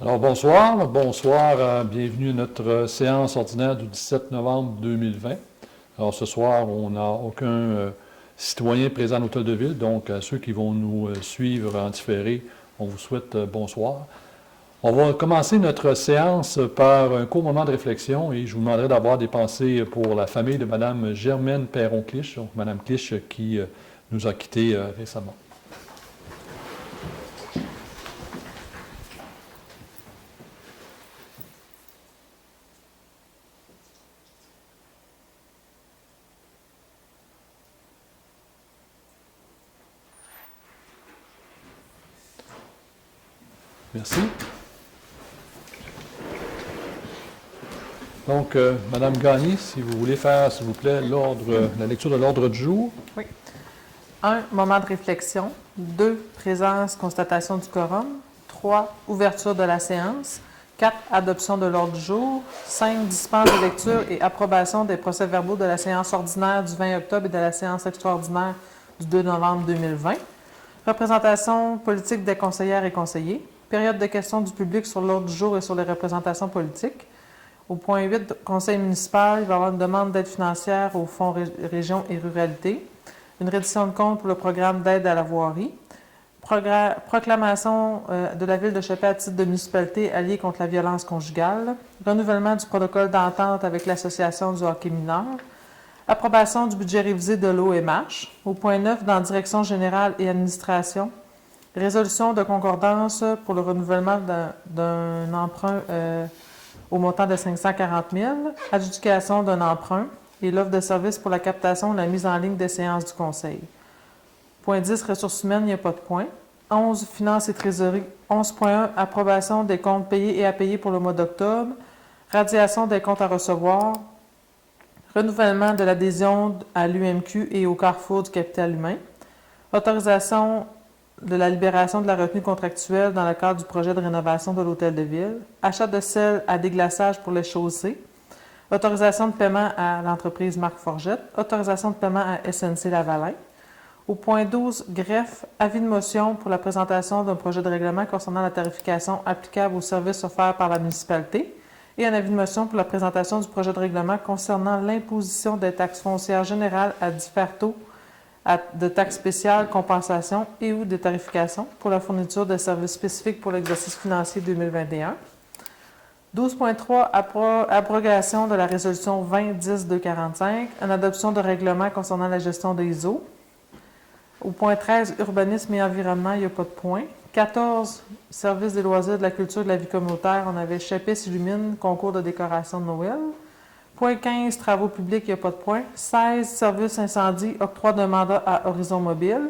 Alors bonsoir, bienvenue à notre séance ordinaire du 17 novembre 2020. Alors ce soir, on n'a aucun citoyen présent à l'Hôtel de Ville, donc à ceux qui vont nous suivre en différé, on vous souhaite bonsoir. On va commencer notre séance par un court moment de réflexion et je vous demanderai d'avoir des pensées pour la famille de Mme Germaine Perron-Clich, donc Mme Clich qui nous a quittés récemment. Merci. Donc, Mme Gagné, si vous voulez faire, s'il vous plaît, la lecture de l'ordre du jour. Oui. 1. Moment de réflexion. 2. Présence, constatation du quorum. 3. Ouverture de la séance. 4. Adoption de l'ordre du jour. 5. Dispense de lecture et approbation des procès-verbaux de la séance ordinaire du 20 octobre et de la séance extraordinaire du 2 novembre 2020. Représentation politique des conseillères et conseillers. Période de questions du public sur l'ordre du jour et sur les représentations politiques. Au point 8, conseil municipal, il va y avoir une demande d'aide financière au Fonds Région et Ruralité. Une reddition de compte pour le programme d'aide à la voirie. Proclamation de la Ville de Chapey à titre de municipalité alliée contre la violence conjugale. Renouvellement du protocole d'entente avec l'Association du hockey mineur. Approbation du budget révisé de l'OMH. Au point 9, dans Direction générale et administration. Résolution de concordance pour le renouvellement d'un emprunt au montant de 540 000. Adjudication d'un emprunt et l'offre de service pour la captation et la mise en ligne des séances du Conseil. Point 10, ressources humaines, il n'y a pas de point. 11, finances et trésorerie. 11.1, approbation des comptes payés et à payer pour le mois d'octobre. Radiation des comptes à recevoir. Renouvellement de l'adhésion à l'UMQ et au Carrefour du capital humain. Autorisation de la libération de la retenue contractuelle dans le cadre du projet de rénovation de l'Hôtel de Ville. Achat de sel à déglaçage pour les chaussées. Autorisation de paiement à l'entreprise Marc Forgette. Autorisation de paiement à SNC Lavalin. Au point 12, greffe, avis de motion pour la présentation d'un projet de règlement concernant la tarification applicable aux services offerts par la municipalité et un avis de motion pour la présentation du projet de règlement concernant l'imposition des taxes foncières générales à divers taux de taxes spéciales, compensations et ou de tarification pour la fourniture de services spécifiques pour l'exercice financier 2021. 12.3, abrogation de la résolution 20-10-245, une adoption de règlement concernant la gestion des eaux. Au point 13, urbanisme et environnement, il n'y a pas de point. 14, services des loisirs, de la culture et de la vie communautaire, on avait Chapey s'illumine, concours de décoration de Noël. Point 15, travaux publics, il n'y a pas de point. 16, services incendie, octroi d'un mandat à Horizon Mobile.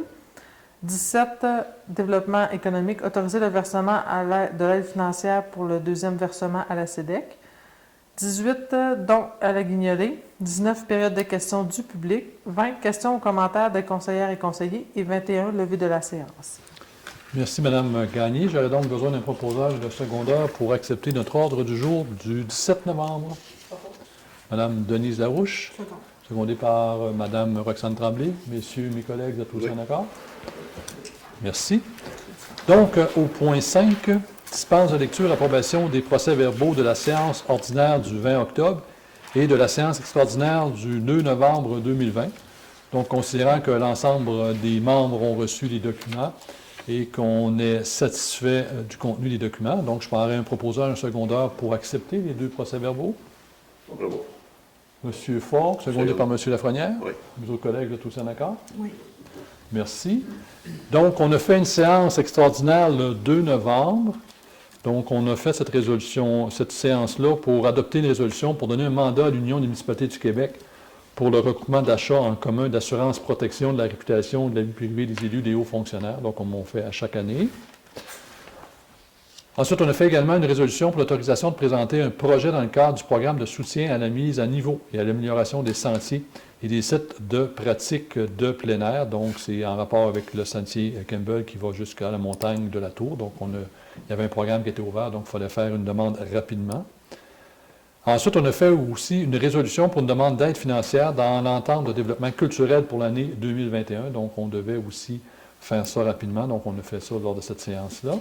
17, développement économique, autoriser le versement de l'aide financière pour le deuxième versement à la CEDEC. 18, dons à la guignolée. 19, période de questions du public. 20, questions ou commentaires des conseillères et conseillers. Et 21, levée de la séance. Merci, Mme Gagné. J'aurais donc besoin d'un proposage de secondaire pour accepter notre ordre du jour du 17 novembre. Mme Denise Larouche, secondée par Mme Roxane Tremblay. Messieurs, mes collègues, vous êtes tous en accord? Merci. Donc, au point 5, dispense de lecture, approbation des procès-verbaux de la séance ordinaire du 20 octobre et de la séance extraordinaire du 2 novembre 2020. Donc, considérant que l'ensemble des membres ont reçu les documents et qu'on est satisfait du contenu des documents, donc je prendrai un proposeur, un secondaire pour accepter les deux procès-verbaux. M. Faure, secondé par M. Lafrenière. Oui. Mes autres collègues, tous en accord? Oui. Merci. Donc, on a fait une séance extraordinaire le 2 novembre. Donc, on a fait cette séance-là pour adopter une résolution pour donner un mandat à l'Union des municipalités du Québec pour le recoupement d'achats en commun d'assurance protection de la réputation de la vie privée des élus, des hauts fonctionnaires. Donc, comme on fait à chaque année. Ensuite, on a fait également une résolution pour l'autorisation de présenter un projet dans le cadre du programme de soutien à la mise à niveau et à l'amélioration des sentiers et des sites de pratique de plein air. Donc, c'est en rapport avec le sentier Campbell qui va jusqu'à la montagne de la Tour. Donc, il y avait un programme qui était ouvert, donc il fallait faire une demande rapidement. Ensuite, on a fait aussi une résolution pour une demande d'aide financière dans l'entente de développement culturel pour l'année 2021. Donc, on devait aussi faire ça rapidement. Donc, on a fait ça lors de cette séance-là.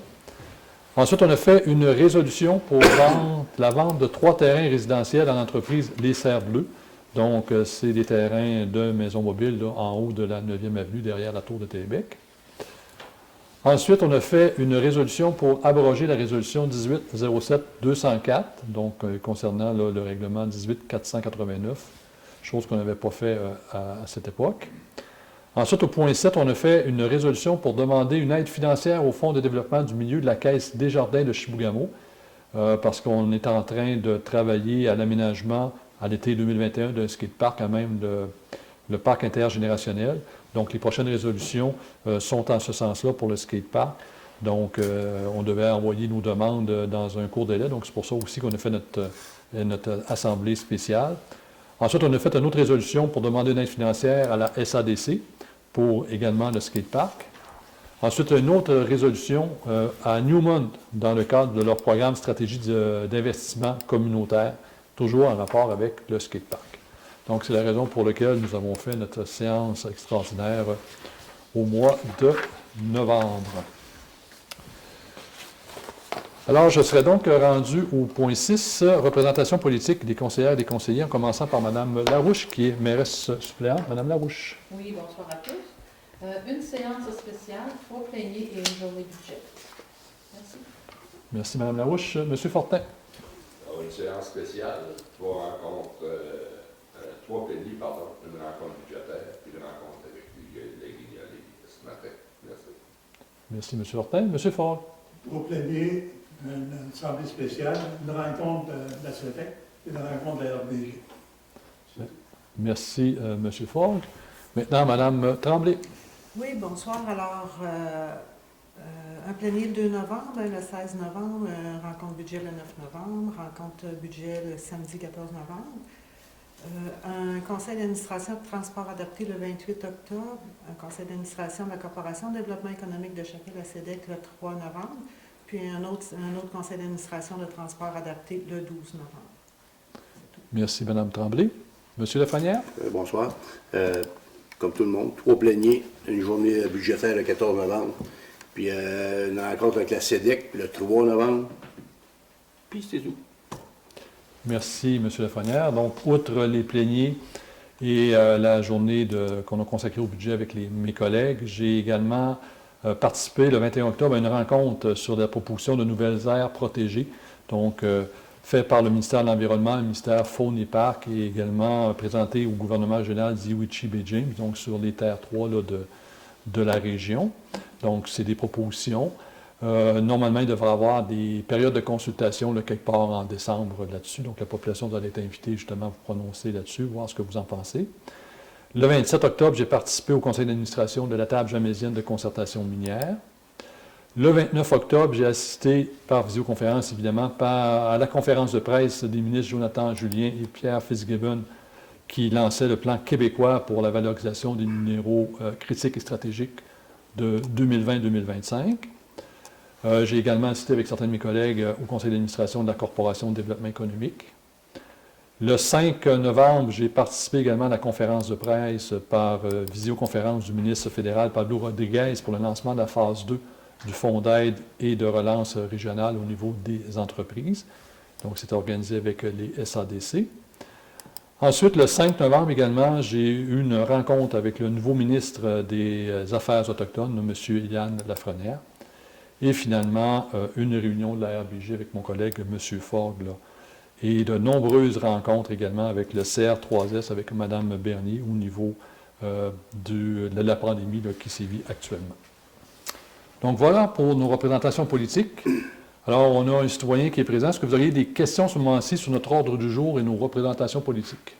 Ensuite, on a fait une résolution pour la vente de 3 terrains résidentiels à l'entreprise Les Serres Bleues. Donc, c'est des terrains de maison mobile là, en haut de la 9e avenue, derrière la tour de Télébec. Ensuite, on a fait une résolution pour abroger la résolution 1807-204, donc concernant là, le règlement 18-489, chose qu'on n'avait pas fait à cette époque. Ensuite, au point 7, on a fait une résolution pour demander une aide financière au Fonds de développement du milieu de la Caisse Desjardins de Chibougamau, parce qu'on est en train de travailler à l'aménagement à l'été 2021 d'un skatepark, à même le parc intergénérationnel. Donc, les prochaines résolutions sont en ce sens-là pour le skatepark. Donc, on devait envoyer nos demandes dans un court délai. Donc, c'est pour ça aussi qu'on a fait notre assemblée spéciale. Ensuite, on a fait une autre résolution pour demander une aide financière à la SADC pour également le skatepark. Ensuite, une autre résolution à Newmont dans le cadre de leur programme stratégie d'investissement communautaire, toujours en rapport avec le skatepark. Donc, c'est la raison pour laquelle nous avons fait notre séance extraordinaire au mois de novembre. Alors, je serai donc rendu au point 6, représentation politique des conseillères et des conseillers, en commençant par Mme Larouche, qui est mairesse suppléante. Mme Larouche. Oui, bonsoir à tous. Une séance spéciale, 3 pléniers et une journée budget. Merci. Merci, Mme Larouche. M. Fortin. Alors, une séance spéciale, 3 rencontres, 3 pléniers, pardon, une rencontre budgétaire, puis une rencontre avec les guignolés ce matin. Merci. Merci, M. Fortin. M. Ford. 3 pléniers, une assemblée spéciale, une rencontre de la CETEC et une rencontre de la RDG. Merci, M. Ford. Maintenant, Mme Tremblay. Oui, bonsoir. Alors, un plénier le 2 novembre, le 16 novembre, rencontre budget le 9 novembre, rencontre budget le samedi 14 novembre, un conseil d'administration de transport adapté le 28 octobre, un conseil d'administration de la Corporation de développement économique de Chapelle à CEDEC le 3 novembre, puis un autre conseil d'administration de transport adapté le 12 novembre. Merci, Mme Tremblay. M. Lafrenière. Bonsoir. Comme tout le monde, 3 pléniers, une journée budgétaire le 14 novembre, puis une rencontre avec la CEDEC le 3 novembre, puis c'est tout. Merci, M. Lafrenière. Donc, outre les pléniers et la journée qu'on a consacrée au budget avec mes collègues, j'ai également participé le 21 octobre à une rencontre sur la proposition de nouvelles aires protégées, donc fait par le ministère de l'Environnement, le ministère Faune et Parcs, et également présenté au gouvernement régional d'Iwichi-Beijing, donc sur les terres 3 là, de la région. Donc, c'est des propositions. Normalement, il devrait y avoir des périodes de consultation là, quelque part en décembre là-dessus. Donc, la population doit être invitée justement à vous prononcer là-dessus, voir ce que vous en pensez. Le 27 octobre, j'ai participé au conseil d'administration de la table jamésienne de concertation minière. Le 29 octobre, j'ai assisté par visioconférence, évidemment, à la conférence de presse des ministres Jonathan Julien et Pierre Fitzgibbon qui lançaient le plan québécois pour la valorisation des minéraux critiques et stratégiques de 2020-2025. J'ai également assisté avec certains de mes collègues au conseil d'administration de la Corporation de développement économique. Le 5 novembre, j'ai participé également à la conférence de presse par visioconférence du ministre fédéral Pablo Rodriguez pour le lancement de la phase 2 du Fonds d'aide et de relance régionale au niveau des entreprises. Donc, c'est organisé avec les SADC. Ensuite, le 5 novembre également, j'ai eu une rencontre avec le nouveau ministre des Affaires autochtones, M. Yann Lafrenière. Et finalement, une réunion de la RBG avec mon collègue M. Ford, là, et de nombreuses rencontres également avec le CR3S, avec Mme Bernier au niveau de la pandémie là, qui sévit actuellement. Donc voilà pour nos représentations politiques. Alors, on a un citoyen qui est présent. Est-ce que vous auriez des questions ce moment-ci sur notre ordre du jour et nos représentations politiques?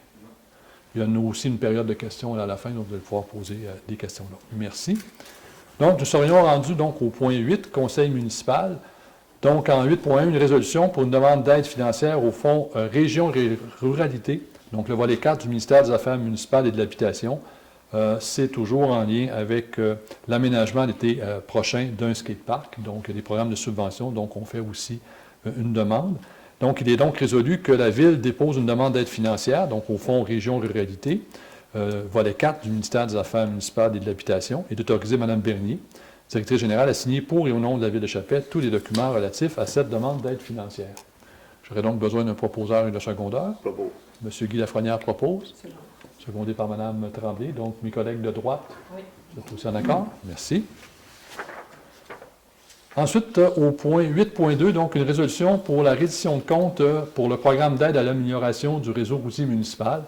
Il y a aussi une période de questions là, à la fin, donc vous allez pouvoir poser des questions là. Merci. Donc, nous serions rendus donc, au point 8, Conseil municipal. Donc, en 8.1, une résolution pour une demande d'aide financière au Fonds Région Ruralité, donc le volet 4 du ministère des Affaires municipales et de l'Habitation. C'est toujours en lien avec l'aménagement l'été prochain d'un skatepark. Donc, il y a des programmes de subvention, donc on fait aussi une demande. Donc, il est donc résolu que la Ville dépose une demande d'aide financière, donc au Fonds Région Ruralité, volet 4 du ministère des Affaires municipales et de l'Habitation, et d'autoriser Mme Bernier, directrice générale a signé pour et au nom de la Ville de Chapet tous les documents relatifs à cette demande d'aide financière. J'aurais donc besoin d'un proposeur et d'un secondeur. Propos. M. Guy Lafrenière propose, C'est bon. secondé par Mme Tremblay. Donc, mes collègues de droite, Oui. vous êtes aussi en accord? Merci. Ensuite, au point 8.2, donc une résolution pour la reddition de compte pour le programme d'aide à l'amélioration du réseau routier municipal.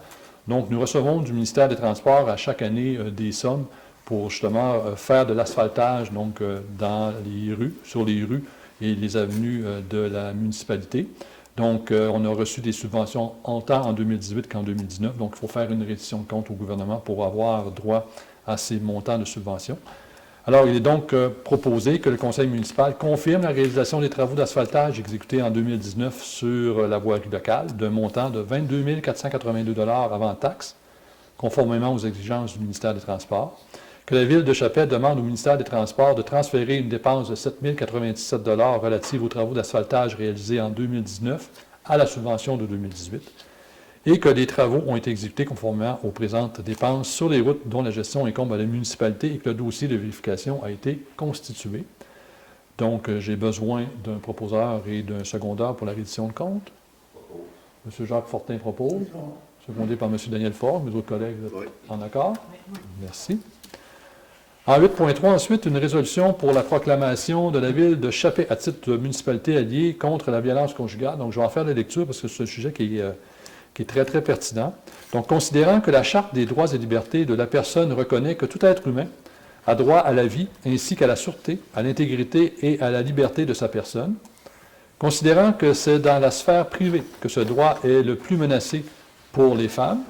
Donc, nous recevons du ministère des Transports à chaque année des sommes pour justement faire de l'asphaltage donc dans les rues, sur les rues et les avenues de la municipalité. Donc, on a reçu des subventions autant en 2018 qu'en 2019. Donc, il faut faire une reddition de compte au gouvernement pour avoir droit à ces montants de subventions. Alors, il est donc proposé que le conseil municipal confirme la réalisation des travaux d'asphaltage exécutés en 2019 sur la voirie locale d'un montant de 22 482 $ avant taxe, conformément aux exigences du ministère des Transports, que la Ville de Chapet demande au ministère des Transports de transférer une dépense de 7 097 $ relative aux travaux d'asphaltage réalisés en 2019 à la subvention de 2018, et que les travaux ont été exécutés conformément aux présentes dépenses sur les routes dont la gestion incombe à la municipalité et que le dossier de vérification a été constitué. Donc, j'ai besoin d'un proposeur et d'un secondeur pour la reddition de compte. M. Jacques Fortin propose, secondé par M. Daniel Faure. Mes autres collègues, vous êtes Oui. en accord? Merci. En 8.3, ensuite, une résolution pour la proclamation de la Ville de Chapet à titre de municipalité alliée contre la violence conjugale. Donc, je vais en faire la lecture parce que c'est un sujet qui est très, très pertinent. Donc, considérant que la Charte des droits et libertés de la personne reconnaît que tout être humain a droit à la vie ainsi qu'à la sûreté, à l'intégrité et à la liberté de sa personne, considérant que c'est dans la sphère privée que ce droit est le plus menacé pour les femmes,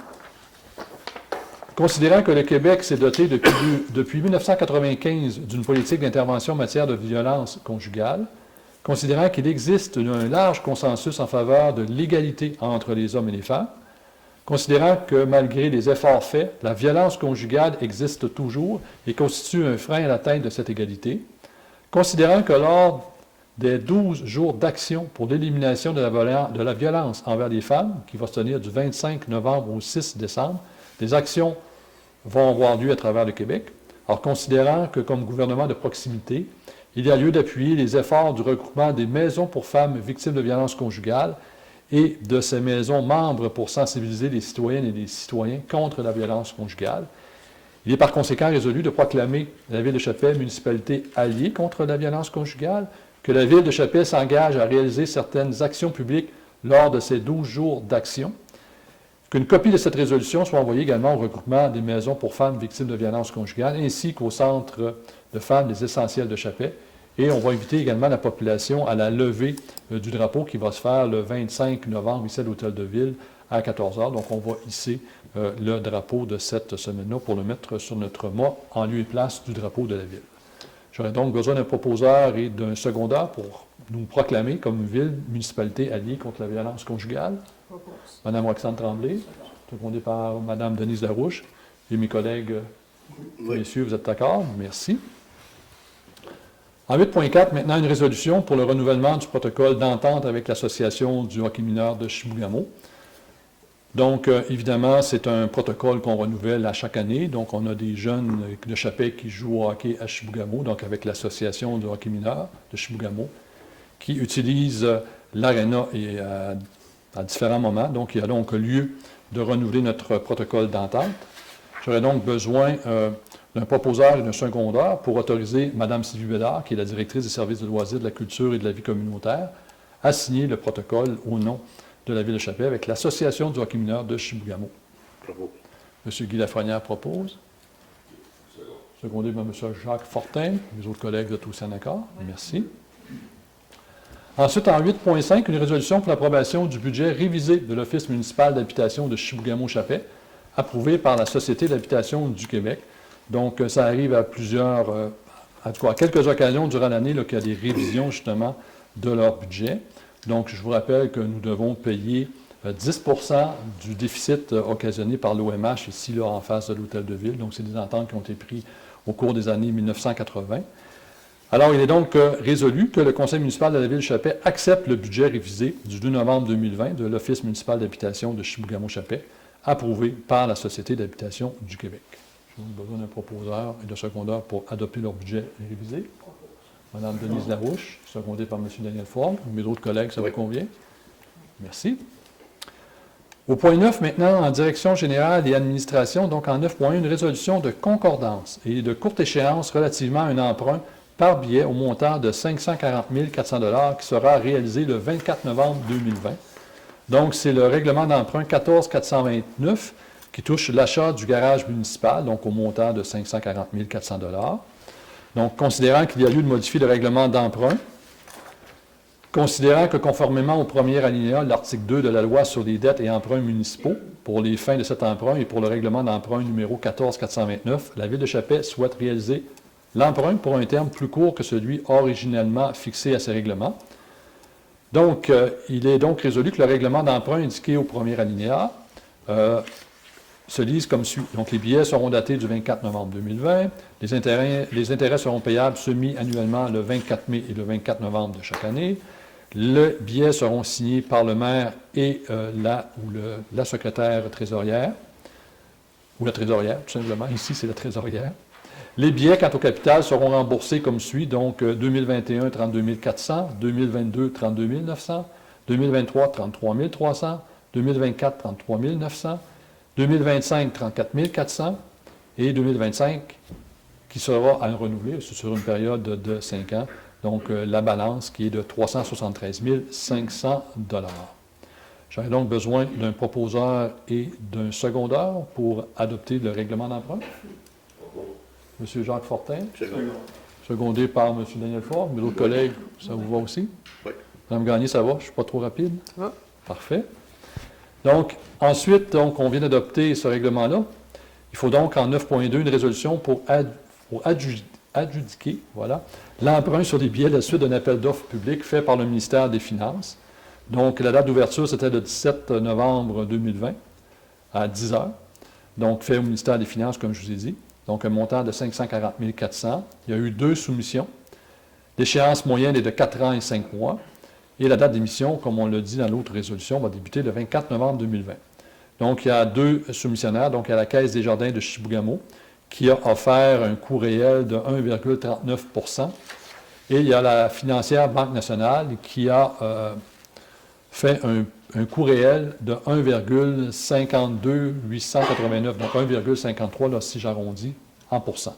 considérant que le Québec s'est doté depuis 1995 d'une politique d'intervention en matière de violence conjugale, considérant qu'il existe un large consensus en faveur de l'égalité entre les hommes et les femmes, considérant que malgré les efforts faits, la violence conjugale existe toujours et constitue un frein à l'atteinte de cette égalité, considérant que lors des 12 jours d'action pour l'élimination de la violence envers les femmes, qui va se tenir du 25 novembre au 6 décembre, des actions vont avoir lieu à travers le Québec. Alors, considérant que comme gouvernement de proximité, il y a lieu d'appuyer les efforts du regroupement des maisons pour femmes victimes de violences conjugales et de ces maisons membres pour sensibiliser les citoyennes et les citoyens contre la violence conjugale. Il est par conséquent résolu de proclamer la Ville de Chapet municipalité alliée contre la violence conjugale, que la Ville de Chapet s'engage à réaliser certaines actions publiques lors de ces 12 jours d'action, qu'une copie de cette résolution soit envoyée également au regroupement des maisons pour femmes victimes de violences conjugales, ainsi qu'au Centre de femmes des Essentiels de Chapet. Et on va inviter également la population à la levée du drapeau qui va se faire le 25 novembre ici à l'Hôtel de Ville à 14 h. Donc, on va hisser le drapeau de cette semaine-là pour le mettre sur notre mât en lieu et place du drapeau de la Ville. J'aurais donc besoin d'un proposeur et d'un secondeur pour nous proclamer comme ville, municipalité alliée contre la violence conjugale. Mme Roxane Tremblay, secondée par Mme Denise Larouche. Et mes collègues, messieurs, vous êtes d'accord? Merci. En 8.4, maintenant, une résolution pour le renouvellement du protocole d'entente avec l'Association du hockey mineur de Chibougamau. Donc, évidemment, c'est un protocole qu'on renouvelle à chaque année. Donc, on a des jeunes de Chapet qui jouent au hockey à Chibougamau, donc avec l'Association du hockey mineur de Chibougamau, qui utilisent l'aréna à différents moments. Donc, il y a donc lieu de renouveler notre protocole d'entente. J'aurais donc besoin d'un proposeur et d'un secondeur pour autoriser Mme Sylvie Bédard, qui est la directrice des services de loisirs, de la culture et de la vie communautaire, à signer le protocole au nom de la Ville de Chapet avec l'Association du hockey mineur de Chibougamau. Propos. M. Guy Lafrenière propose. Secondé par M. Jacques Fortin. Les autres collègues de tous en accord. Merci. Ensuite, en 8.5, une résolution pour l'approbation du budget révisé de l'Office municipal d'habitation de Chibougamau-Chapet, approuvé par la Société d'habitation du Québec. Donc, ça arrive à en tout cas, à quelques occasions durant l'année qu'il y a des révisions, justement, de leur budget. Donc, je vous rappelle que nous devons payer 10 % du déficit occasionné par l'OMH, ici, là, en face de l'Hôtel de Ville. Donc, c'est des ententes qui ont été prises au cours des années 1980. Alors, il est donc résolu que le Conseil municipal de la Ville de Chapet accepte le budget révisé du 2 novembre 2020 de l'Office municipal d'habitation de Chibougamau-Chapet, approuvé par la Société d'habitation du Québec. Donc, besoin d'un proposeur et de secondeur pour adopter leur budget révisé. Mme Denise Larouche, secondée par M. Daniel Ford. Mes autres collègues, ça vous convient? Merci. Au point 9, maintenant, en direction générale et administration, donc en 9.1, une résolution de concordance et de courte échéance relativement à un emprunt par billet au montant de 540 400 $ qui sera réalisé le 24 novembre 2020. Donc, c'est le règlement d'emprunt 14429 qui touche l'achat du garage municipal, donc au montant de 540 400 $. Donc, considérant qu'il y a lieu de modifier le règlement d'emprunt, considérant que conformément au premier alinéa de l'article 2 de la loi sur les dettes et emprunts municipaux, pour les fins de cet emprunt et pour le règlement d'emprunt numéro 14429, la Ville de Chapais souhaite réaliser l'emprunt pour un terme plus court que celui originellement fixé à ces règlements. Donc, il est donc résolu que le règlement d'emprunt indiqué au premier alinéa se lise comme suit. Donc, les billets seront datés du 24 novembre 2020. Les intérêts seront payables semi-annuellement le 24 mai et le 24 novembre de chaque année. Les billets seront signés par le maire et la secrétaire trésorière, ou la trésorière, tout simplement. Ici, c'est la trésorière. Les billets, quant au capital, seront remboursés comme suit. Donc, 2021, 32 400, 2022, 32 900, 2023, 33 300, 2024, 33 900, 2025, 34 400 et 2025 qui sera à renouveler sur une période de 5 ans. Donc, la balance qui est de 373 500 $. J'aurai donc besoin d'un proposeur et d'un secondeur pour adopter le règlement d'emprunt. M. Jacques Fortin, secondé par M. Daniel Ford. Mes autres collègues, ça vous va aussi? Oui. Mme Gagné, ça va? Je ne suis pas trop rapide? Ça va. Parfait. Donc, ensuite, on vient d'adopter ce règlement-là. Il faut donc, en 9.2, une résolution pour adjudiquer l'emprunt sur les billets à la suite d'un appel d'offres public fait par le ministère des Finances. Donc, la date d'ouverture, c'était le 17 novembre 2020 à 10 heures. Donc, fait au ministère des Finances, comme je vous ai dit. Donc, un montant de 540 400. Il y a eu 2 soumissions. L'échéance moyenne est de 4 ans et 5 mois. Et la date d'émission, comme on l'a dit dans l'autre résolution, va débuter le 24 novembre 2020. Donc, il y a 2 soumissionnaires. Donc, il y a la Caisse des Jardins de Chibougamau qui a offert un coût réel de 1,39 %. Et il y a la financière Banque nationale qui a fait un coût réel de 1,52 889, donc 1,53 là, si j'arrondis, en pourcent.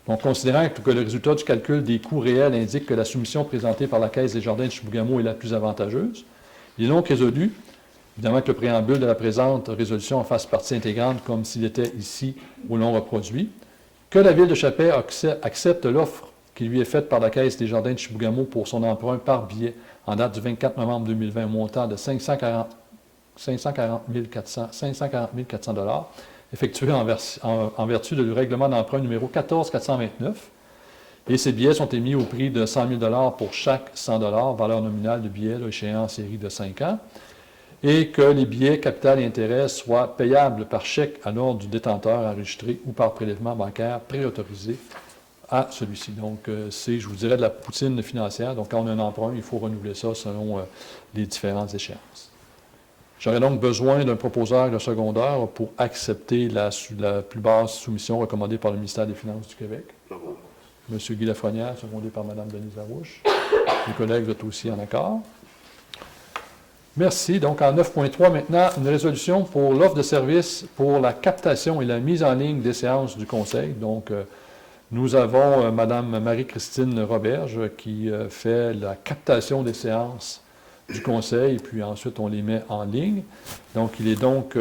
Donc, considérant que le résultat du calcul des coûts réels indique que la soumission présentée par la Caisse des Jardins de Chibougamau est la plus avantageuse, il est donc résolu, évidemment que le préambule de la présente résolution en fasse partie intégrante comme s'il était ici au long reproduit, que la Ville de Chapais accepte l'offre qui lui est faite par la Caisse des Jardins de Chibougamau pour son emprunt par billet en date du 24 novembre 2020 au montant de 540 400 $, effectué en vertu du règlement d'emprunt numéro 14429. Et ces billets sont émis au prix de 100 000 $ pour chaque 100 $, valeur nominale de billet, échéant en série de 5 ans, et que les billets capital et intérêt soient payables par chèque à l'ordre du détenteur enregistré ou par prélèvement bancaire préautorisé à celui-ci. Donc, c'est, je vous dirais, de la poutine financière. Donc, quand on a un emprunt, il faut renouveler ça selon les différentes échéances. J'aurais donc besoin d'un proposeur et d'un secondeur pour accepter la plus basse soumission recommandée par le ministère des Finances du Québec. M. Guy Lafrenière, secondé par Mme Denise Larouche. Les collègues, vous êtes aussi en accord. Merci. Donc, en 9.3, maintenant, une résolution pour l'offre de service pour la captation et la mise en ligne des séances du Conseil. Donc, nous avons Mme Marie-Christine Roberge qui fait la captation des séances du Conseil, et puis ensuite on les met en ligne. Donc, il est donc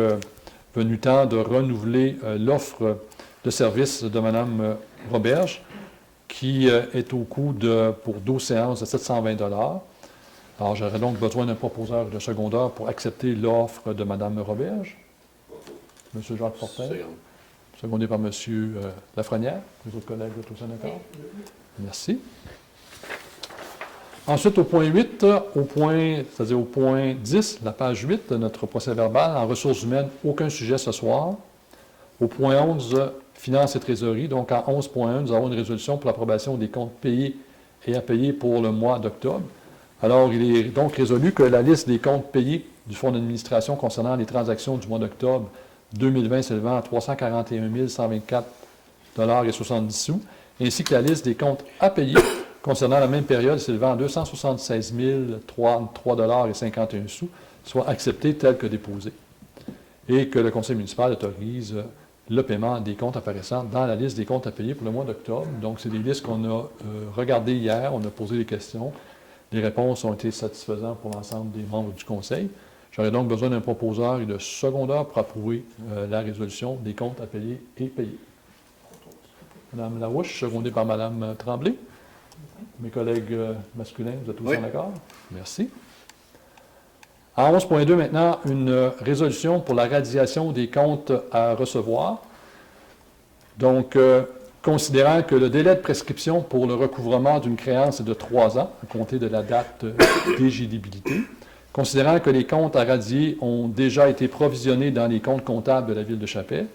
venu temps de renouveler l'offre de service de Mme Roberge, qui est au coût pour 12 séances de 720 $. Alors, j'aurais donc besoin d'un proposeur et d'un secondeur pour accepter l'offre de Mme Roberge. M. Jacques Fortin, secondé par M. Lafrenière. Les autres collègues, vous êtes tous en accord? Merci. Ensuite, au point 8, c'est-à-dire au point 10, la page 8 de notre procès-verbal, en ressources humaines, aucun sujet ce soir. Au point 11, finances et trésorerie, donc en 11.1, nous avons une résolution pour l'approbation des comptes payés et à payer pour le mois d'octobre. Alors, il est donc résolu que la liste des comptes payés du Fonds d'administration concernant les transactions du mois d'octobre 2020 s'élevant à 341 124 et 70 sous, ainsi que la liste des comptes à payer concernant la même période s'élevant à 276 033 et 51 sous, soit acceptés tels que déposés. Et que le conseil municipal autorise le paiement des comptes apparaissant dans la liste des comptes à payer pour le mois d'octobre. Donc, c'est des listes qu'on a regardées hier, on a posé des questions. Les réponses ont été satisfaisantes pour l'ensemble des membres du conseil. J'aurais donc besoin d'un proposeur et de secondeur pour approuver la résolution des comptes à payer et payés. Mme Larouche, secondée par Mme Tremblay. Mes collègues masculins, vous êtes tous en accord? Merci. En 11.2, maintenant, une résolution pour la radiation des comptes à recevoir. Donc, considérant que le délai de prescription pour le recouvrement d'une créance est de 3 ans, à compter de la date d'éligibilité, considérant que les comptes à radier ont déjà été provisionnés dans les comptes comptables de la Ville de Chapelle,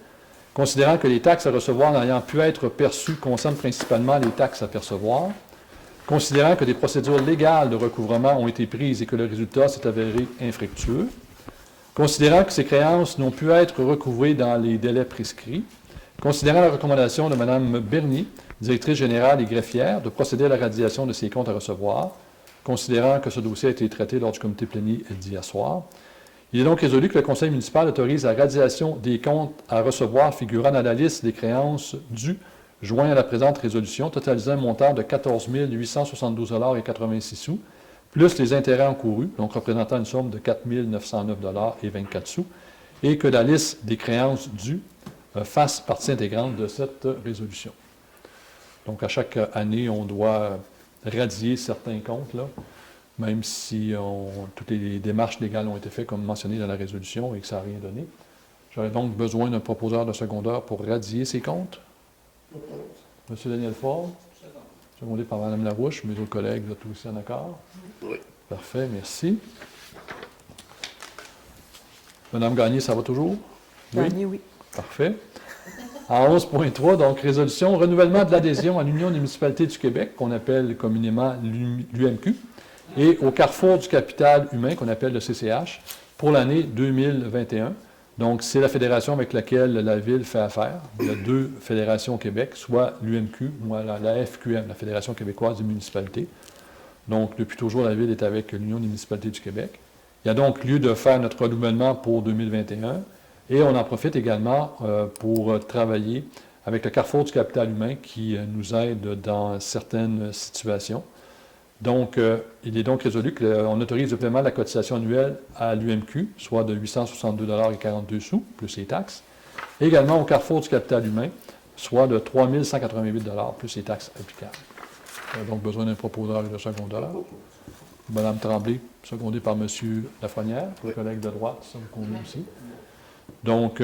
considérant que les taxes à recevoir n'ayant pu être perçues concernent principalement les taxes à percevoir, considérant que des procédures légales de recouvrement ont été prises et que le résultat s'est avéré infructueux, considérant que ces créances n'ont pu être recouvrées dans les délais prescrits, considérant la recommandation de Mme Bernier, directrice générale et greffière, de procéder à la radiation de ces comptes à recevoir, considérant que ce dossier a été traité lors du comité plénier d'hier soir, il est donc résolu que le conseil municipal autorise la radiation des comptes à recevoir figurant dans la liste des créances dues joint à la présente résolution, totalisant un montant de 14 872 et 86 sous, plus les intérêts encourus, donc représentant une somme de 4 909 et 24 sous, et que la liste des créances dues fasse partie intégrante de cette résolution. Donc, à chaque année, on doit radier certains comptes, là, même si toutes les démarches légales ont été faites, comme mentionné dans la résolution, et que ça n'a rien donné. J'aurais donc besoin d'un proposeur de secondeur pour radier ces comptes. Monsieur Daniel Ford, secondé par Mme Larouche, mes autres collègues, vous êtes aussi en accord? Oui. Parfait, merci. Mme Gagné, ça va toujours? Gagné, oui. Parfait. En 11.3, donc, résolution, renouvellement de l'adhésion à l'Union des municipalités du Québec, qu'on appelle communément l'UMQ, et au Carrefour du capital humain, qu'on appelle le CCH, pour l'année 2021. Donc, c'est la fédération avec laquelle la Ville fait affaire. Il y a 2 fédérations au Québec, soit l'UMQ, ou la FQM, la Fédération québécoise des municipalités. Donc, depuis toujours, la Ville est avec l'Union des municipalités du Québec. Il y a donc lieu de faire notre renouvellement pour 2021. Et on en profite également pour travailler avec le Carrefour du capital humain qui nous aide dans certaines situations. Donc, il est donc résolu qu'on autorise le paiement de la cotisation annuelle à l'UMQ, soit de 862 et 42 sous, plus les taxes. Et également au Carrefour du capital humain, soit de 3 188 plus les taxes applicables. On a donc besoin d'un proposeur et de secondeur. Mme Tremblay, secondée par M. Lafrenière, le collègue de droite, ça vous convient aussi. Donc,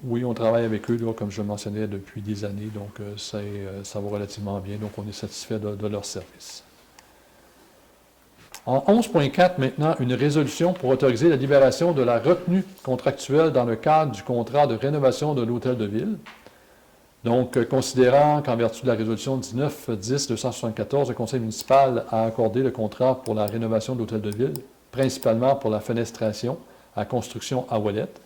oui, on travaille avec eux, là, comme je le mentionnais, depuis des années, donc ça va relativement bien, donc on est satisfait de leur service. En 11.4, maintenant, une résolution pour autoriser la libération de la retenue contractuelle dans le cadre du contrat de rénovation de l'Hôtel de Ville. Donc, considérant qu'en vertu de la résolution 19-10-274, le conseil municipal a accordé le contrat pour la rénovation de l'Hôtel de Ville, principalement pour la fenestration, à construction à Ouellette,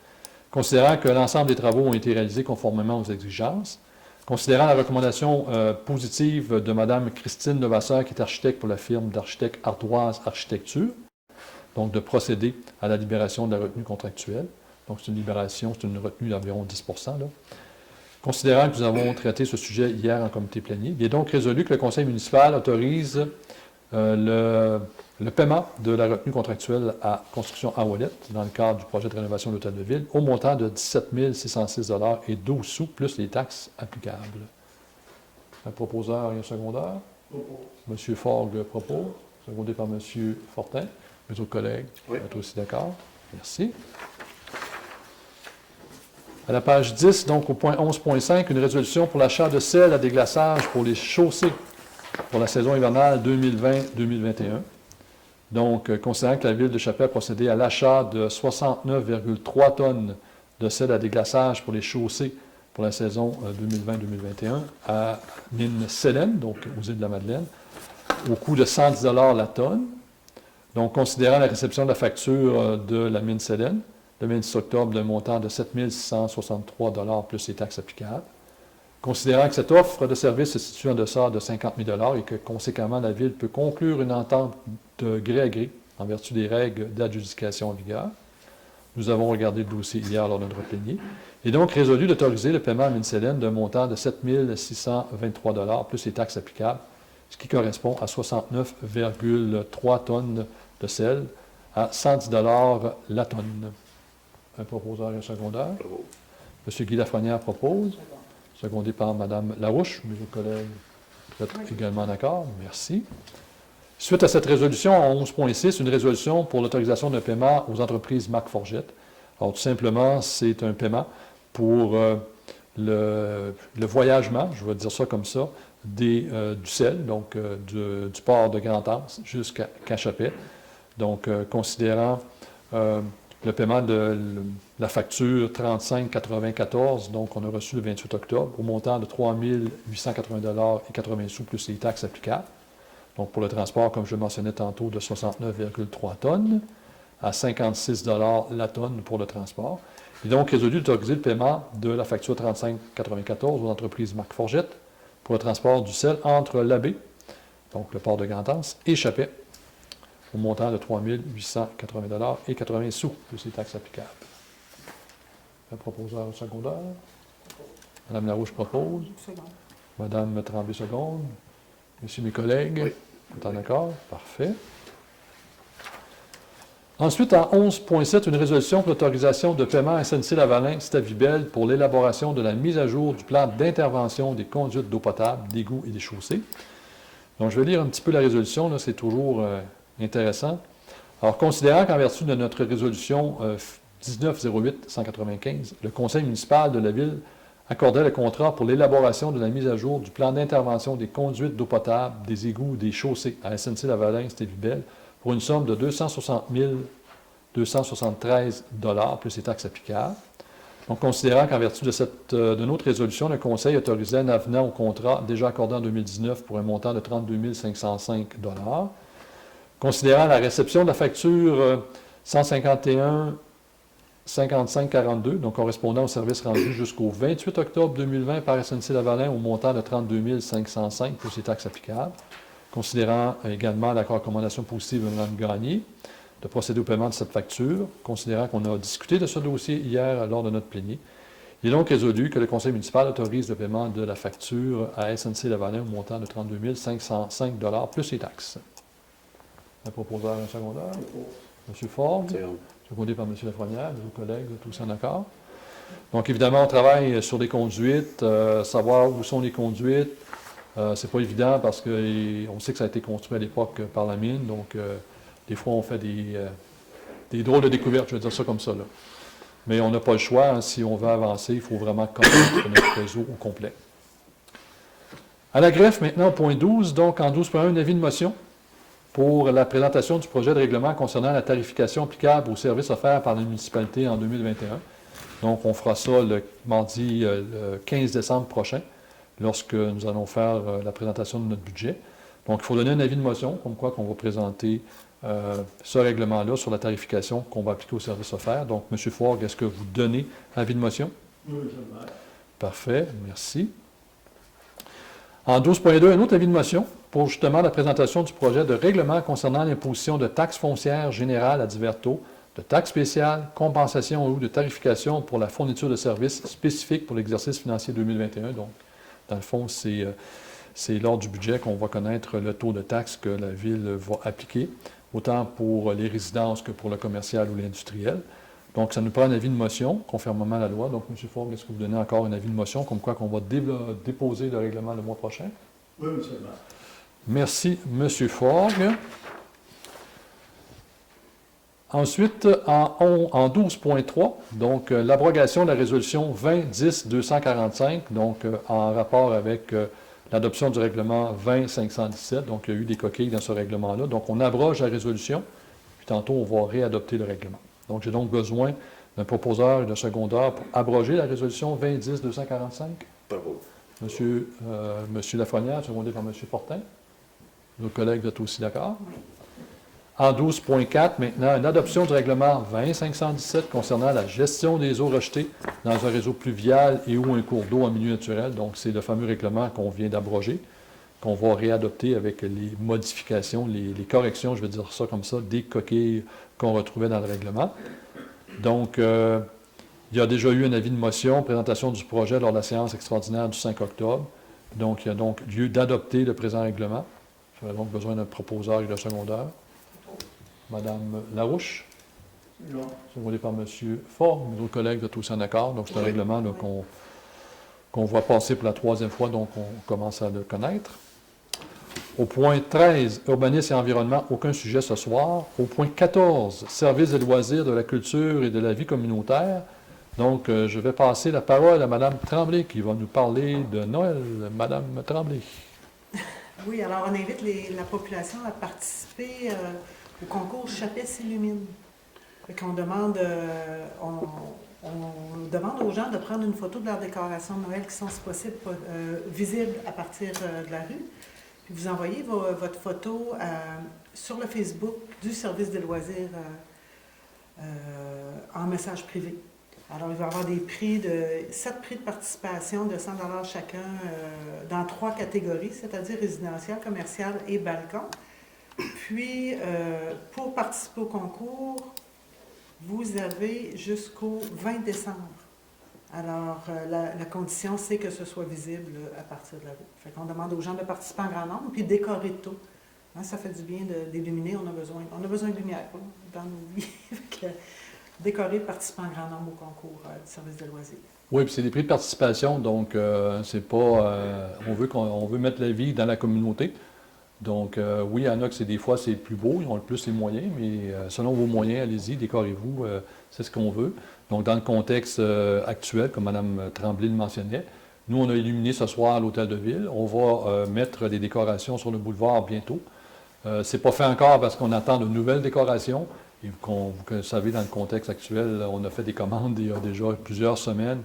considérant que l'ensemble des travaux ont été réalisés conformément aux exigences, considérant la recommandation positive de Mme Christine Levasseur, qui est architecte pour la firme d'architectes Ardoise Architecture, donc de procéder à la libération de la retenue contractuelle. Donc, c'est une libération, c'est une retenue d'environ 10 là. Considérant que nous avons traité ce sujet hier en comité plénier, il est donc résolu que le conseil municipal autorise le paiement de la retenue contractuelle à construction à Ouellette dans le cadre du projet de rénovation de l'Hôtel de Ville au montant de 17 606 et 12 sous plus les taxes applicables. Un proposeur et un secondeur. M. Forgue propose, secondé par M. Fortin. Mes autres collègues, vous êtes aussi d'accord? Merci. À la page 10, donc au point 11.5, une résolution pour l'achat de sel à déglaçage pour les chaussées pour la saison hivernale 2020-2021. Donc, considérant que la Ville de Chapelle a procédé à l'achat de 69,3 tonnes de sel à déglaçage pour les chaussées pour la saison 2020-2021 à mine Célène, donc aux îles de la Madeleine, au coût de 110 la tonne. Donc, considérant la réception de la facture de la mine Célène, le 26 octobre, d'un montant de 7 663 plus les taxes applicables. Considérant que cette offre de service se situe en deçà de 50 000 et que, conséquemment, la Ville peut conclure une entente de gré à gré en vertu des règles d'adjudication en vigueur, nous avons regardé le dossier hier lors de notre plénier, et donc résolu d'autoriser le paiement à Mincelen d'un montant de 7 623 plus les taxes applicables, ce qui correspond à 69,3 tonnes de sel à 110 la tonne. Un proposeur et un secondaire. M. Guy Lafrenière propose, secondé par Mme Larouche. Mes collègues, vous êtes également d'accord? Merci. Suite à cette résolution, en 11.6, une résolution pour l'autorisation d'un paiement aux entreprises McForget. Alors, tout simplement, c'est un paiement pour le voyagement, je vais dire ça comme ça, du sel, donc du port de Grand-Anse jusqu'à Cachapet. Donc, considérant le paiement de la facture 35,94, donc on a reçu le 28 octobre, au montant de 3 880,80 sous plus les taxes applicables. Donc, pour le transport, comme je le mentionnais tantôt, de 69,3 tonnes à 56 la tonne pour le transport. Et donc, résolu d'autoriser le paiement de la facture 35,94 aux entreprises McForget pour le transport du sel entre l'abbé, donc le port de Grand-Anse, et Chapet, au montant de 3 880,80 sous, plus les taxes applicables. Un proposeur secondaire. Mme Larouche propose. Mme Tremblay seconde. Messieurs mes collègues, Oui. vous êtes en accord? Parfait. Ensuite, en 11.7, une résolution pour l'autorisation de paiement à SNC-Lavalin Stavibel pour l'élaboration de la mise à jour du plan d'intervention des conduites d'eau potable, d'égouts et des chaussées. Donc, je vais lire un petit peu la résolution, là, c'est toujours intéressant. Alors, considérant qu'en vertu de notre résolution 1908-195, le Conseil municipal de la Ville accordait le contrat pour l'élaboration de la mise à jour du plan d'intervention des conduites d'eau potable, des égouts, des chaussées à SNC-Lavalin Stavibel pour une somme de 260 273 plus les taxes applicables. Donc, considérant qu'en vertu de notre résolution, le Conseil autorisait un avenant au contrat déjà accordé en 2019 pour un montant de 32 505 considérant la réception de la facture 151,55,42, donc correspondant au service rendu jusqu'au 28 octobre 2020 par SNC-Lavalin au montant de 32 505 plus les taxes applicables, considérant également la recommandation positive de Mme Gagné de procéder au paiement de cette facture, considérant qu'on a discuté de ce dossier hier lors de notre plénier. Il est donc résolu que le Conseil municipal autorise le paiement de la facture à SNC-Lavalin au montant de 32 505 plus les taxes. Un proposeur, un secondaire. M. Ford, secondé par M. Lafrenière, mes collègues, tous en accord. Donc, évidemment, on travaille sur les conduites, savoir où sont les conduites. C'est pas évident parce qu'on sait que ça a été construit à l'époque par la mine, donc des fois, on fait des drôles de découvertes, je vais dire ça comme ça, là. Mais on n'a pas le choix, hein, si on veut avancer, il faut vraiment connaître notre réseau au complet. À la greffe, maintenant, au point 12, donc en 12.1, un avis de motion pour la présentation du projet de règlement concernant la tarification applicable aux services offerts par la municipalité en 2021. Donc, on fera ça le mardi le 15 décembre prochain, lorsque nous allons faire la présentation de notre budget. Donc, il faut donner un avis de motion, comme quoi qu'on va présenter ce règlement-là sur la tarification qu'on va appliquer aux services offerts. Donc, M. Forgue, est-ce que vous donnez avis de motion? Oui, je le mets. Parfait, merci. En 12.2, un autre avis de motion pour justement la présentation du projet de règlement concernant l'imposition de taxes foncières générales à divers taux, de taxes spéciales, compensations ou de tarification pour la fourniture de services spécifiques pour l'exercice financier 2021. Donc, dans le fond, c'est lors du budget qu'on va connaître le taux de taxes que la Ville va appliquer, autant pour les résidences que pour le commercial ou l'industriel. Donc, ça nous prend un avis de motion, conformément à la loi. Donc, M. Forgue, est-ce que vous donnez encore un avis de motion, comme quoi qu'on va déposer le règlement le mois prochain? Oui, monsieur le maire. Merci, M. Forgue. Ensuite, en 12.3, donc l'abrogation de la résolution 2010-245, donc en rapport avec l'adoption du règlement 20-517. Donc, il y a eu des coquilles dans ce règlement-là. Donc, on abroge la résolution, puis tantôt, on va réadopter le règlement. Donc, j'ai donc besoin d'un proposeur et d'un secondaire pour abroger la résolution 2010-245. Bravo. Monsieur Lafrenière, secondé par M. Fortin. Nos collègues, vous êtes aussi d'accord? En 12.4, maintenant, une adoption du règlement 20-517 concernant la gestion des eaux rejetées dans un réseau pluvial et ou un cours d'eau en milieu naturel. Donc, c'est le fameux règlement qu'on vient d'abroger, qu'on va réadopter avec les modifications, les corrections, je vais dire ça comme ça, des coquilles qu'on retrouvait dans le règlement. Donc, il y a déjà eu un avis de motion, présentation du projet lors de la séance extraordinaire du 5 octobre. Donc, il y a donc lieu d'adopter le présent règlement. J'aurais donc besoin d'un proposeur et de secondeur. Madame Larouche, secondé par M. Fort. Mes autres collègues sont tous en accord. Donc, c'est un règlement là, qu'on voit passer pour la 3e fois, donc on commence à le connaître. Au point 13, urbanisme et environnement, aucun sujet ce soir. Au point 14, services et loisirs de la culture et de la vie communautaire. Donc, je vais passer la parole à Mme Tremblay qui va nous parler de Noël. Madame Tremblay. Oui, alors on invite la population à participer au concours Chapelle s'illumine. On demande aux gens de prendre une photo de leur décoration de Noël qui sont, si possible, visibles à partir de la rue. Puis vous envoyez votre photo sur le Facebook du service des loisirs en message privé. Alors, il va y avoir des prix 7 prix de participation de 100 $ chacun dans 3 catégories, c'est-à-dire résidentiel, commercial et balcon. Puis, pour participer au concours, vous avez jusqu'au 20 décembre. Alors, la condition, c'est que ce soit visible à partir de la rue. Fait qu'on demande aux gens de participer en grand nombre, puis décorer de tout. Hein, ça fait du bien d'illuminer, on a besoin de lumière dans nos vies. Décorer, participer en grand nombre au concours du service de loisirs. Oui, puis c'est des prix de participation, donc c'est pas... on veut mettre la vie dans la communauté. Donc, oui, il y en a que des fois, c'est plus beau, ils ont le plus les moyens, mais selon vos moyens, allez-y, décorez-vous, c'est ce qu'on veut. Donc, dans le contexte actuel, comme Mme Tremblay le mentionnait, nous, on a illuminé ce soir à l'Hôtel de Ville. On va mettre des décorations sur le boulevard bientôt. C'est pas fait encore parce qu'on attend de nouvelles décorations. Et vous savez, dans le contexte actuel, on a fait des commandes il y a déjà plusieurs semaines.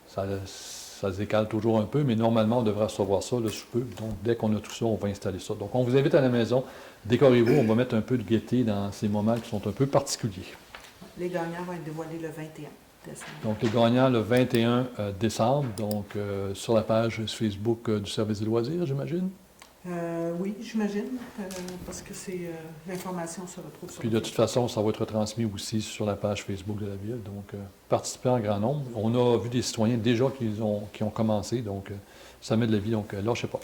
Ça se décale toujours un peu, mais normalement, on devrait recevoir ça le sous peu. Donc, dès qu'on a tout ça, on va installer ça. Donc, on vous invite à la maison. Décorez-vous. On va mettre un peu de gaieté dans ces moments qui sont un peu particuliers. Les gagnants vont être dévoilés le 21 décembre. Donc, les gagnants le 21 décembre, donc sur la page Facebook du service des loisirs, j'imagine. Oui, j'imagine, parce que l'information se retrouve sur Puis de toute façon, ça va être retransmis aussi sur la page Facebook de la Ville. Donc, participez en grand nombre. On a vu des citoyens déjà qui ont commencé, donc ça met de la vie, donc lâchez pas.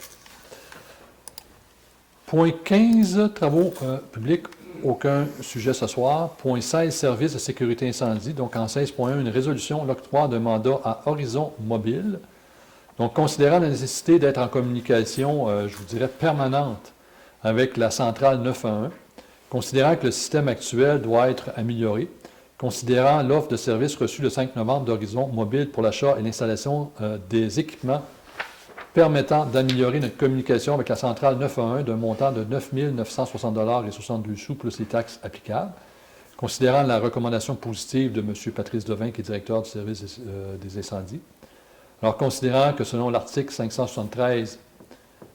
Point 15, travaux publics, aucun sujet ce soir. Point 16, services de sécurité incendie. Donc, en 16.1, une résolution, l'octroi d'un mandat à Horizon Mobile. Donc, considérant la nécessité d'être en communication, je vous dirais, permanente avec la centrale 911, considérant que le système actuel doit être amélioré, considérant l'offre de services reçue le 5 novembre d'Horizon Mobile pour l'achat et l'installation des équipements permettant d'améliorer notre communication avec la centrale 911 d'un montant de 9 960 $ et 62 sous plus les taxes applicables, considérant la recommandation positive de M. Patrice Devin, qui est directeur du service des incendies. Alors, considérant que selon l'article 573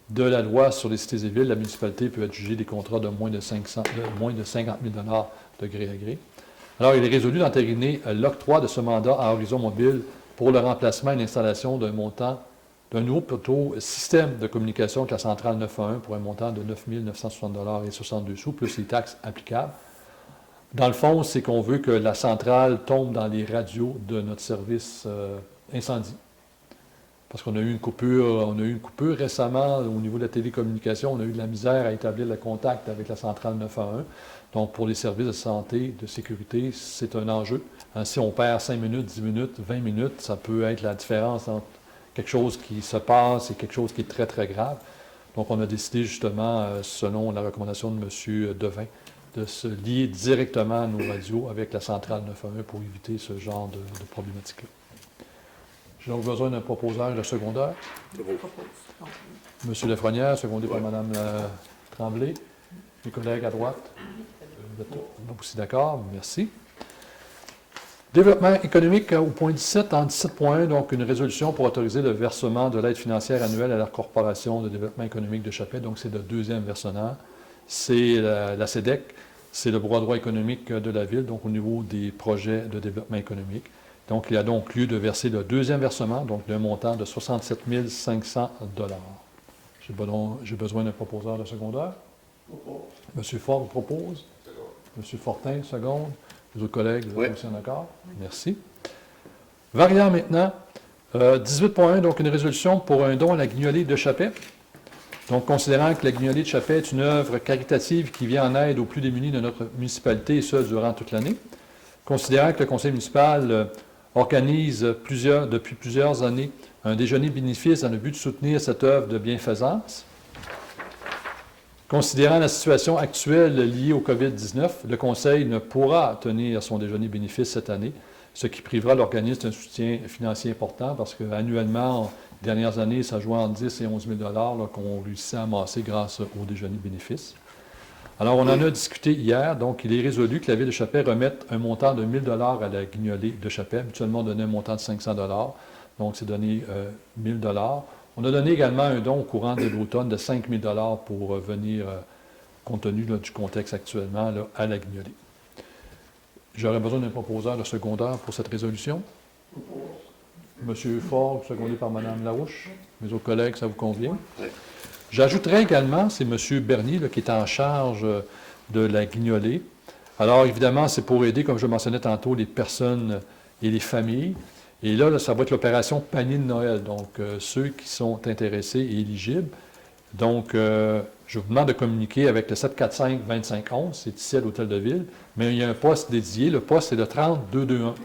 de la loi sur les cités et villes, la municipalité peut adjuger des contrats de moins de 50 000 $ de gré à gré. Alors, il est résolu d'entériner l'octroi de ce mandat à Horizon Mobile pour le remplacement et l'installation d'un nouveau système de communication avec la centrale 911 pour un montant de 9 960 $ et 62 sous, plus les taxes applicables. Dans le fond, c'est qu'on veut que la centrale tombe dans les radios de notre service incendie. Parce qu'on a eu une coupure récemment au niveau de la télécommunication, on a eu de la misère à établir le contact avec la centrale 911. Donc, pour les services de santé, de sécurité, c'est un enjeu. Si on perd 5 minutes, 10 minutes, 20 minutes, ça peut être la différence entre quelque chose qui se passe et quelque chose qui est très, très grave. Donc, on a décidé justement, selon la recommandation de M. Devin, de se lier directement à nos radios avec la centrale 911 pour éviter ce genre de problématique-là. J'ai donc besoin d'un proposeur et de secondeur. Monsieur Lafrenière, secondé par Mme Tremblay. Mes collègues à droite. Vous êtes aussi d'accord? Merci. Développement économique au point 17, en 17.1, donc une résolution pour autoriser le versement de l'aide financière annuelle à la Corporation de développement économique de Chapelle. Donc, c'est le deuxième versement. C'est la CEDEC, c'est le bras droit économique de la Ville, donc au niveau des projets de développement économique. Donc, il y a donc lieu de verser le deuxième versement, donc d'un montant de 67 500 J'ai besoin d'un proposeur de secondaire. M. Fort vous propose. M. Fortin, seconde. Les autres collègues, vous êtes aussi en accord? Merci. Variant maintenant. 18.1, donc une résolution pour un don à la Guignolée de Chapet. Donc, considérant que la Guignolée de Chapet est une œuvre caritative qui vient en aide aux plus démunis de notre municipalité, et ce, durant toute l'année. Considérant que le conseil municipal organise depuis plusieurs années un déjeuner bénéfice dans le but de soutenir cette œuvre de bienfaisance. Considérant la situation actuelle liée au COVID-19, le conseil ne pourra tenir son déjeuner bénéfice cette année, ce qui privera l'organisme d'un soutien financier important parce qu'annuellement, les dernières années, ça jouait entre 10 et 11 000 qu'on réussissait à amasser grâce au déjeuner bénéfice. Alors, on en a discuté hier, donc il est résolu que la Ville de Chapet remette un montant de 1 000 à la Guignolée de Chapet. Habituellement, on donnait un montant de 500 donc c'est donné 1 000 On a donné également un don au courant de l'automne de 5 000 pour venir, compte tenu du contexte actuellement, là, à la Guignolée. J'aurais besoin d'un proposeur de secondaire pour cette résolution. Monsieur Fort, secondé par Mme Larouche. Mes autres collègues, ça vous convient? J'ajouterais également, c'est M. Bernier là, qui est en charge de la Guignolée. Alors, évidemment, c'est pour aider, comme je mentionnais tantôt, les personnes et les familles. Et là, ça va être l'opération Panier de Noël, donc ceux qui sont intéressés et éligibles. Donc, je vous demande de communiquer avec le 745-2511, c'est ici à l'Hôtel de Ville, mais il y a un poste dédié, le poste c'est le 3221.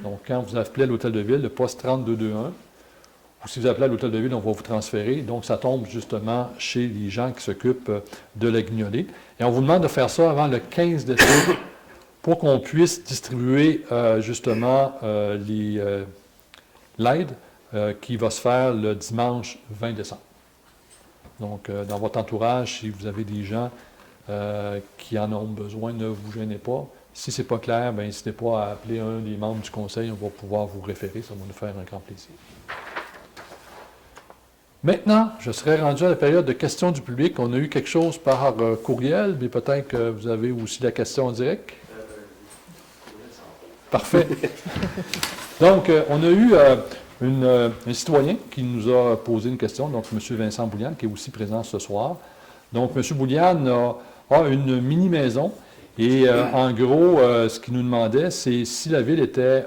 Donc, quand vous appelez à l'Hôtel de Ville, le poste 3221, ou si vous appelez à l'Hôtel de Ville, on va vous transférer. Donc, ça tombe justement chez les gens qui s'occupent de la Guignolée. Et on vous demande de faire ça avant le 15 décembre pour qu'on puisse distribuer justement l'aide qui va se faire le dimanche 20 décembre. Donc, dans votre entourage, si vous avez des gens qui en ont besoin, ne vous gênez pas. Si ce n'est pas clair, bien, n'hésitez pas à appeler un des membres du conseil, on va pouvoir vous référer, ça va nous faire un grand plaisir. Maintenant, je serai rendu à la période de questions du public. On a eu quelque chose par courriel, mais peut-être que vous avez aussi la question en direct. Parfait. Donc, on a eu un citoyen qui nous a posé une question, donc M. Vincent Boulian, qui est aussi présent ce soir. Donc, M. Boulian a une mini-maison et en gros, ce qu'il nous demandait, c'est si la Ville était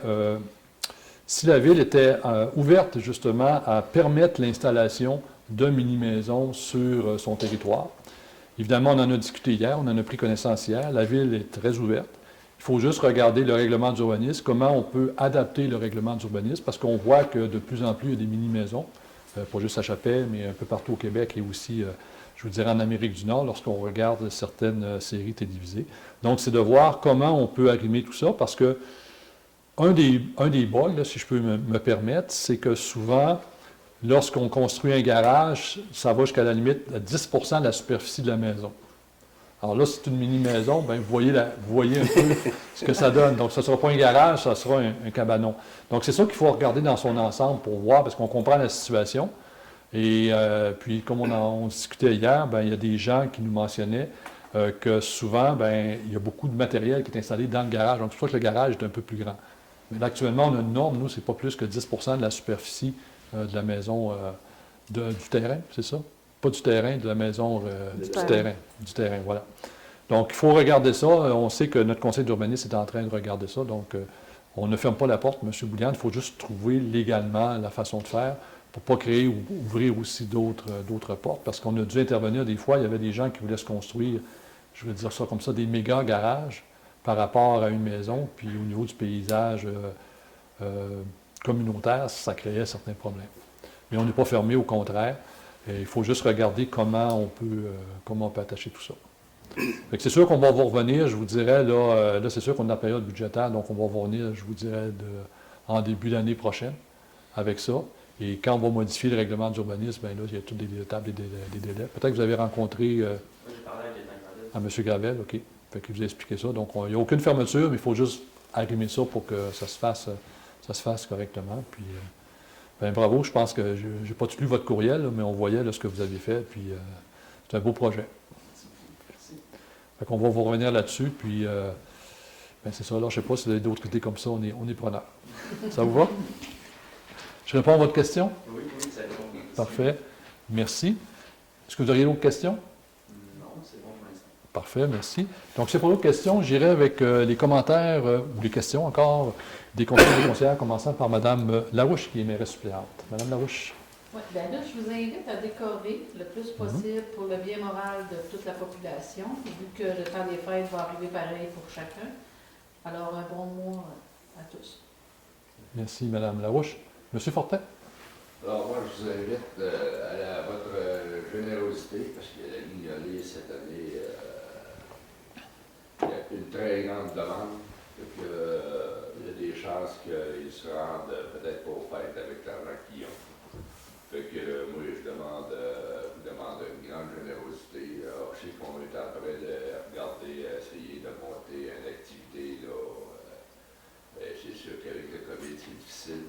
ouverte justement à permettre l'installation de mini-maisons sur son territoire. Évidemment, on en a discuté hier, on en a pris connaissance hier. La Ville est très ouverte. Il faut juste regarder le règlement d'urbanisme, comment on peut adapter le règlement d'urbanisme, parce qu'on voit que de plus en plus, il y a des mini-maisons, pas juste à Chapelle, mais un peu partout au Québec et aussi, je vous dirais, en Amérique du Nord, lorsqu'on regarde certaines séries télévisées. Donc, c'est de voir comment on peut arrimer tout ça, parce que un des bugs, là, si je peux me permettre, c'est que souvent, lorsqu'on construit un garage, ça va jusqu'à la limite à 10 de la superficie de la maison. Alors là, c'est une mini-maison, bien, vous voyez un peu ce que ça donne. Donc, ce ne sera pas un garage, ça sera un cabanon. Donc, c'est ça qu'il faut regarder dans son ensemble pour voir, parce qu'on comprend la situation. Et puis, comme on discutait hier, bien, il y a des gens qui nous mentionnaient que souvent, bien, il y a beaucoup de matériel qui est installé dans le garage. Donc, c'est pour ça que le garage est un peu plus grand. Mais là, actuellement, on a une norme, nous, c'est pas plus que 10 de la superficie de la maison du terrain, c'est ça? Pas du terrain, de la maison, du terrain. Du terrain, voilà. Donc, il faut regarder ça. On sait que notre conseil d'urbanisme est en train de regarder ça. Donc, on ne ferme pas la porte, M. Boulian. Il faut juste trouver légalement la façon de faire pour ne pas créer ou ouvrir aussi d'autres portes. Parce qu'on a dû intervenir des fois. Il y avait des gens qui voulaient se construire, je vais dire ça comme ça, des méga garages par rapport à une maison. Puis, au niveau du paysage communautaire, ça créait certains problèmes. Mais on n'est pas fermé, au contraire. Et il faut juste regarder comment on peut attacher tout ça. C'est sûr qu'on va vous revenir, je vous dirais, là c'est sûr qu'on est en période budgétaire, donc on va vous revenir, je vous dirais, en début d'année prochaine avec ça. Et quand on va modifier le règlement d'urbanisme, bien là, il y a toutes des étapes, des délais. Peut-être que vous avez rencontré à M. Gravel, OK. Fait qu'il vous a expliqué ça. Donc, il n'y a aucune fermeture, mais il faut juste arrimer ça pour que ça se fasse correctement. Puis, bien, bravo, je pense que je n'ai pas tout lu votre courriel, là, mais on voyait là, ce que vous aviez fait, puis c'est un beau projet. Fait qu'on va vous revenir là-dessus, puis ben, c'est ça, là, je ne sais pas si vous avez d'autres idées comme ça, on est preneurs. Ça vous va? Je réponds à votre question? Oui, ça répond bien. Parfait. Merci. Est-ce que vous auriez d'autres questions? Non, c'est bon pour l'instant. Parfait, merci. Donc, c'est pour d'autres questions. J'irai avec les commentaires ou les questions encore des conseillers et des conseillères, commençant par Mme Larouche, qui est mairesse suppléante. Mme Larouche. Oui, bien là, je vous invite à décorer le plus possible pour le bien moral de toute la population, vu que le temps des fêtes va arriver pareil pour chacun. Alors, un bon mois à tous. Merci, Mme Larouche. Monsieur Fortin. Alors moi, je vous invite à votre générosité, parce que la Guignolée, cette année, il y a une très grande demande. Donc, il y a des chances qu'ils se rendent peut-être pas aux fêtes avec l'argent qu'ils ont. Fait que moi, je vous demande une grande générosité. Alors, je sais qu'on est en train de regarder, essayer de monter une activité. Là, c'est sûr qu'avec le COVID, c'est difficile.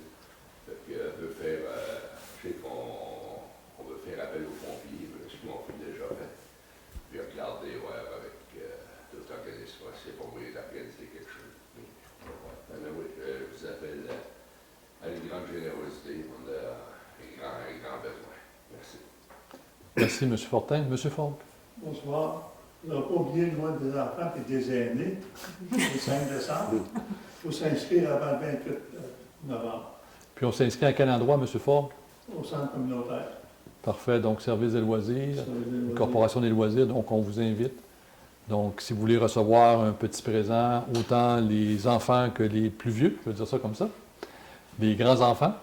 Fait que, on veut faire, je sais qu'on veut faire appel aux pompiers, ce qu'ils ont déjà fait. Puis regarder, ouais, avec d'autres organismes, c'est pour vous d'organiser quelque chose. Mais oui, je vous appelle à une grande générosité. On a un grand besoin. Merci. Merci, M. Fortin. M. Fogg. Bonsoir. Vous n'avez pas oublié le mois des enfants et des aînés, le 5 décembre. Il faut s'inscrire avant le 28 novembre Puis on s'inscrit à quel endroit, M. Fogg? au centre communautaire. Parfait. Donc, service des loisirs, Corporation des loisirs, donc on vous invite. Donc, si vous voulez recevoir un petit présent, autant les enfants que les plus vieux, je veux dire ça comme ça, les grands-enfants.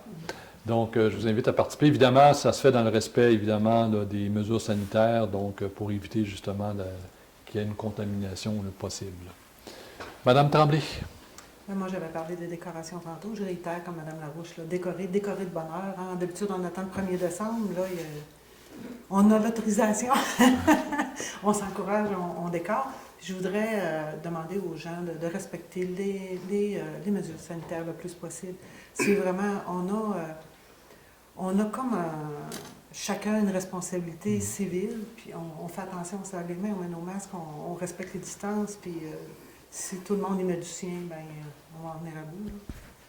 Donc, je vous invite à participer. Évidemment, ça se fait dans le respect, évidemment, là, des mesures sanitaires, donc pour éviter justement qu'il y ait une contamination possible. Madame Tremblay. Moi, j'avais parlé des décorations tantôt. Je réitère, comme Mme Larouche, là, décorer de bonheur. Hein. D'habitude, on attend le 1er décembre. Là, on a l'autorisation. On s'encourage, on décore. Je voudrais demander aux gens de respecter les mesures sanitaires le plus possible. C'est vraiment, on a comme chacun une responsabilité civile, puis on fait attention, on se lave les mains, on met nos masques, on respecte les distances, puis si tout le monde y met du sien, ben on va en venir à bout.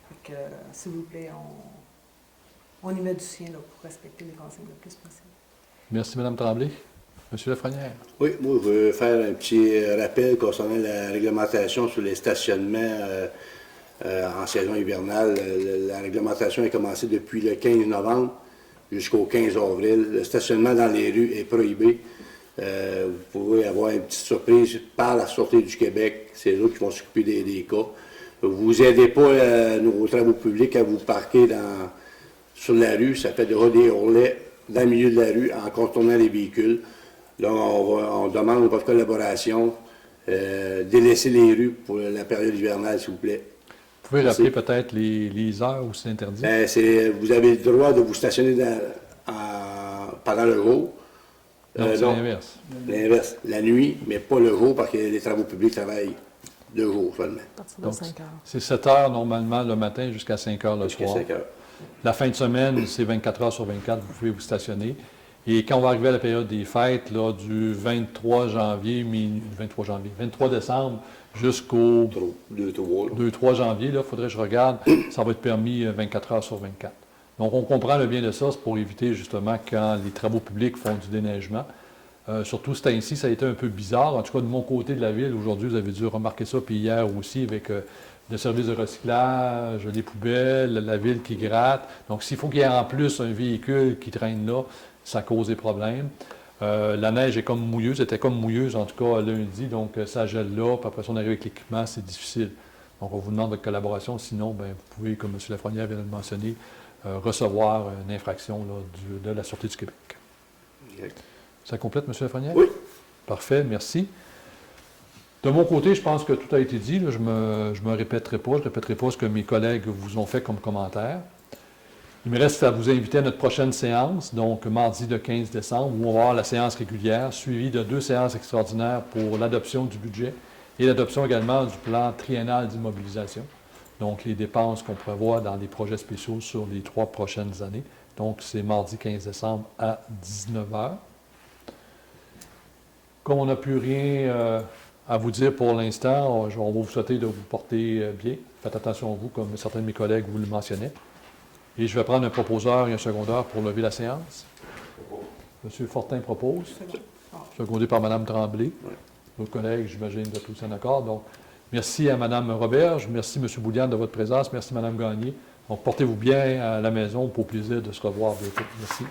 Fait que, s'il vous plaît, on y met du sien là, pour respecter les consignes le plus possible. Merci, Mme Tremblay. Monsieur Lafrenière. Oui, moi, je veux faire un petit rappel concernant la réglementation sur les stationnements en saison hivernale. La réglementation a commencé depuis le 15 novembre jusqu'au 15 avril. Le stationnement dans les rues est prohibé. Vous pouvez avoir une petite surprise par la Sûreté du Québec. C'est eux qui vont s'occuper des cas. Vous aidez pas nos travaux publics à vous parquer sur la rue. Ça fait déjà des ourlets dans le milieu de la rue en contournant les véhicules. Là, on demande votre collaboration. Délaissez les rues pour la période hivernale, s'il vous plaît. Vous pouvez rappeler peut-être les heures où c'est interdit? Vous avez le droit de vous stationner pendant le jour. Non, c'est l'inverse. L'inverse, la nuit, mais pas le jour parce que les travaux publics travaillent 2 jours seulement. À partir de Donc, 5 heures. c'est 7 heures normalement le matin jusqu'à 5 heures le Jusqu'à soir. 5 heures. La fin de semaine, c'est 24 heures sur 24, vous pouvez vous stationner. Et quand on va arriver à la période des fêtes, là, du 23 décembre jusqu'au 2-3 janvier, il faudrait que je regarde, ça va être permis 24 heures sur 24. Donc, on comprend le bien de ça, c'est pour éviter justement quand les travaux publics font du déneigement. Surtout ce temps-ci, ça a été un peu bizarre. En tout cas, de mon côté de la ville, aujourd'hui, vous avez dû remarquer ça, puis hier aussi, avec le service de recyclage, les poubelles, la ville qui gratte. Donc, s'il faut qu'il y ait en plus un véhicule qui traîne là, ça cause des problèmes. La neige est comme mouilleuse, était comme mouilleuse en tout cas lundi, donc ça gèle là, puis après ça on arrive avec l'équipement, c'est difficile. Donc on vous demande votre collaboration, sinon ben, vous pouvez, comme M. Lafrenière vient de le mentionner, recevoir une infraction là, de la Sûreté du Québec. Exact. Ça complète, M. Lafrenière? Oui. Parfait, merci. De mon côté, je pense que tout a été dit, là, je me répéterai pas, je ne répéterai pas ce que mes collègues vous ont fait comme commentaire. Il me reste à vous inviter à notre prochaine séance, donc mardi le 15 décembre, où on va avoir la séance régulière, suivie de 2 séances extraordinaires pour l'adoption du budget et l'adoption également du plan triennal d'immobilisation, donc les dépenses qu'on prévoit dans les projets spéciaux sur les 3 prochaines années. Donc, c'est mardi 15 décembre à 19h. Comme on n'a plus rien à vous dire pour l'instant, on va vous souhaiter de vous porter bien. Faites attention à vous, comme certains de mes collègues vous le mentionnaient. Et je vais prendre un proposeur et un secondeur pour lever la séance. M. Fortin propose, C'est bon. secondé par Mme Tremblay. Vos collègues, j'imagine, vous êtes tous en accord. Donc, merci à Mme Roberge, merci M. Bouliane de votre présence, merci Mme Gagné. Donc, portez-vous bien à la maison pour plaisir de se revoir bientôt. Merci.